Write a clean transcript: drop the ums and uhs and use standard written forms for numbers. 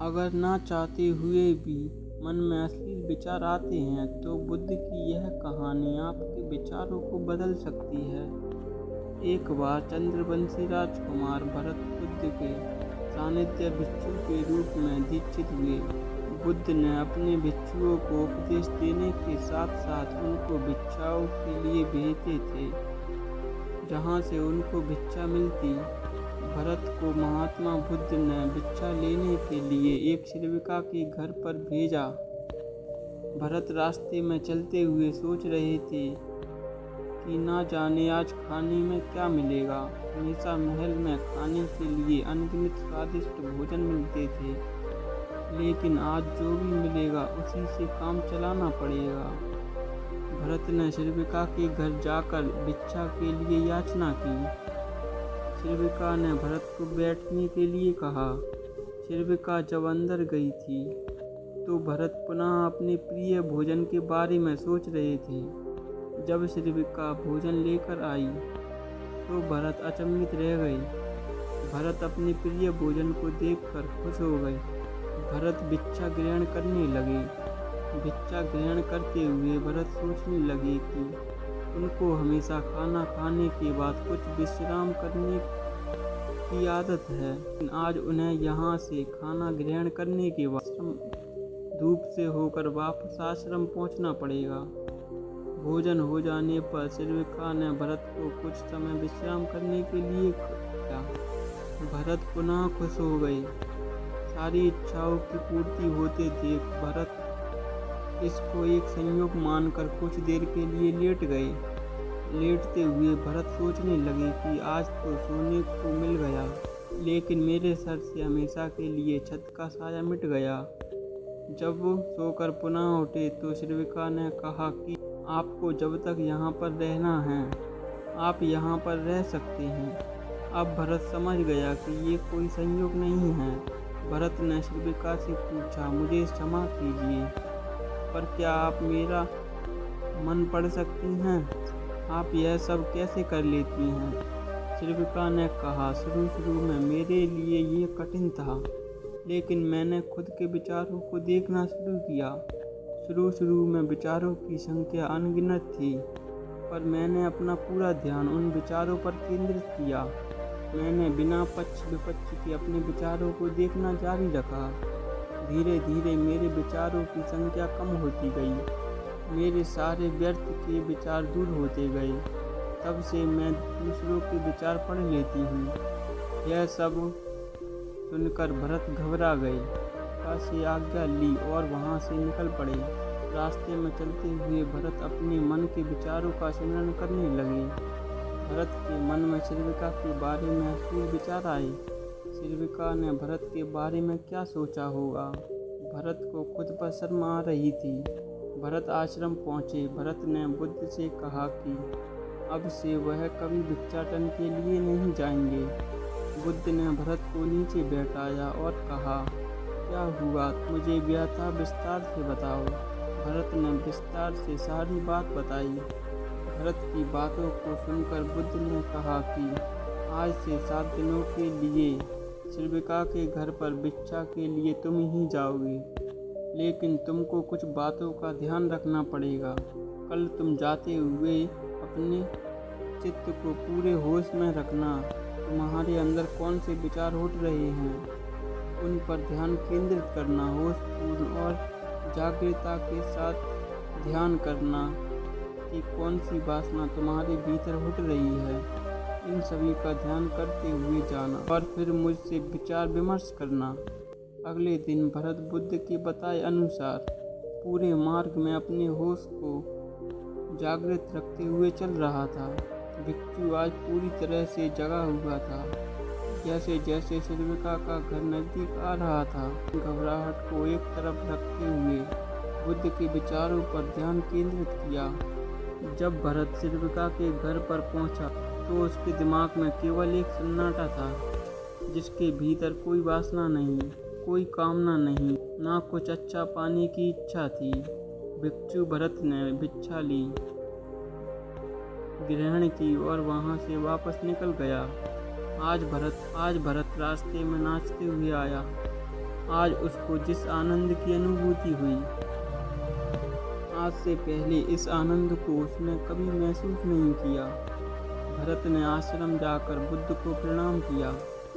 अगर ना चाहते हुए भी मन में अश्लील विचार आते हैं तो बुद्ध की यह कहानी आपके विचारों को बदल सकती है। एक बार चंद्रवंशी राजकुमार भरत बुद्ध के सानिध्य भिक्षु के रूप में दीक्षित हुए। बुद्ध ने अपने भिक्षुओं को उपदेश देने के साथ साथ उनको भिक्षाओं के लिए भेजते थे, जहाँ से उनको भिक्षा मिलती। भरत को महात्मा बुद्ध ने भिक्षा लेने के लिए एक सेविका के घर पर भेजा। भरत रास्ते में चलते हुए सोच रहे थे कि ना जाने आज खाने में क्या मिलेगा। हमेशा महल में खाने के लिए अनगिनत स्वादिष्ट भोजन मिलते थे, लेकिन आज जो भी मिलेगा उसी से काम चलाना पड़ेगा। भरत ने सेविका के घर जाकर भिक्षा के लिए याचना की। सेविका ने भरत को बैठने के लिए कहा। सेविका जब अंदर गई थी तो भरत पुनः अपने प्रिय भोजन के बारे में सोच रहे थे। जब सेविका भोजन लेकर आई तो भरत अचंभित रह गए। भरत अपने प्रिय भोजन को देखकर खुश हो गए। भरत भिक्षा ग्रहण करने लगे। भिक्षा ग्रहण करते हुए भरत सोचने लगे कि उनको हमेशा खाना खाने के बाद कुछ विश्राम करने की आदत है, लेकिन आज उन्हें यहाँ से खाना ग्रहण करने के बाद धूप से होकर वापस आश्रम पहुँचना पड़ेगा। भोजन हो जाने पर सेविका ने भरत को कुछ समय विश्राम करने के लिए कहा। भरत पुनः खुश हो गए। सारी इच्छाओं की पूर्ति होते देख भरत इसको एक संयोग मानकर कुछ देर के लिए लेट गए। लेटते हुए भरत सोचने लगे कि आज तो सोने को मिल गया, लेकिन मेरे सर से हमेशा के लिए छत का साया मिट गया। जब वो सोकर पुनः उठे तो सेविका ने कहा कि आपको जब तक यहाँ पर रहना है आप यहाँ पर रह सकते हैं। अब भरत समझ गया कि ये कोई संयोग नहीं है। भरत ने सेविका से पूछा, मुझे क्षमा कीजिए, पर क्या आप मेरा मन पढ़ सकती हैं? आप यह सब कैसे कर लेती हैं? सेविका ने कहा, शुरू में मेरे लिए ये कठिन था, लेकिन मैंने खुद के विचारों को देखना शुरू किया। शुरू में विचारों की संख्या अनगिनत थी, पर मैंने अपना पूरा ध्यान उन विचारों पर केंद्रित किया। मैंने बिना पक्ष विपक्ष के अपने विचारों को देखना जारी रखा। धीरे धीरे मेरे विचारों की संख्या कम होती गई। मेरे सारे व्यर्थ के विचार दूर होते गए। तब से मैं दूसरों के विचार पढ़ लेती हूँ। यह सब सुनकर भरत घबरा गए। सेविका से आज्ञा ली और वहाँ से निकल पड़े। रास्ते में चलते हुए भरत अपने मन के विचारों का सिमरन करने लगे। भरत के मन में सेविका के बारे में अश्लील विचार आए। सेविका ने भरत के बारे में क्या सोचा होगा। भरत को खुद पर शर्म आ रही थी। भरत आश्रम पहुँचे। भरत ने बुद्ध से कहा कि अब से वह कभी भिक्षाटन के लिए नहीं जाएंगे। बुद्ध ने भरत को नीचे बैठाया और कहा, क्या हुआ, मुझे व्यथा विस्तार से बताओ। भरत ने विस्तार से सारी बात बताई। भरत की बातों को सुनकर बुद्ध ने कहा कि आज से 7 दिनों के लिए सेविका के घर पर भिक्षा के लिए तुम ही जाओगे, लेकिन तुमको कुछ बातों का ध्यान रखना पड़ेगा। कल तुम जाते हुए अपने चित्त को पूरे होश में रखना। तुम्हारे अंदर कौन से विचार उठ रहे हैं, उन पर ध्यान केंद्रित करना। होशपूर्ण और जागरूकता के साथ ध्यान करना कि कौन सी वासना तुम्हारे भीतर उठ रही है। इन सभी का ध्यान करते हुए जाना और फिर मुझसे विचार विमर्श करना। अगले दिन भरत बुद्ध के बताए अनुसार पूरे मार्ग में अपने होश को जागृत रखते हुए चल रहा था। भिक्षु आज पूरी तरह से जगा हुआ था। जैसे जैसे सेविका का घर नजदीक आ रहा था, घबराहट को एक तरफ रखते हुए बुद्ध के विचारों पर ध्यान केंद्रित किया। जब भरत सेविका के घर पर पहुंचा तो उसके दिमाग में केवल एक सन्नाटा था, जिसके भीतर कोई वासना नहीं, कोई कामना नहीं, ना कुछ अच्छा पाने की इच्छा थी। भिक्षु भरत ने भिक्षा ली, ग्रहण की और वहां से वापस निकल गया। आज भरत रास्ते में नाचते हुए आया। आज उसको जिस आनंद की अनुभूति हुई, आज से पहले इस आनंद को उसने कभी महसूस नहीं किया। भरत ने आश्रम जाकर बुद्ध को प्रणाम किया।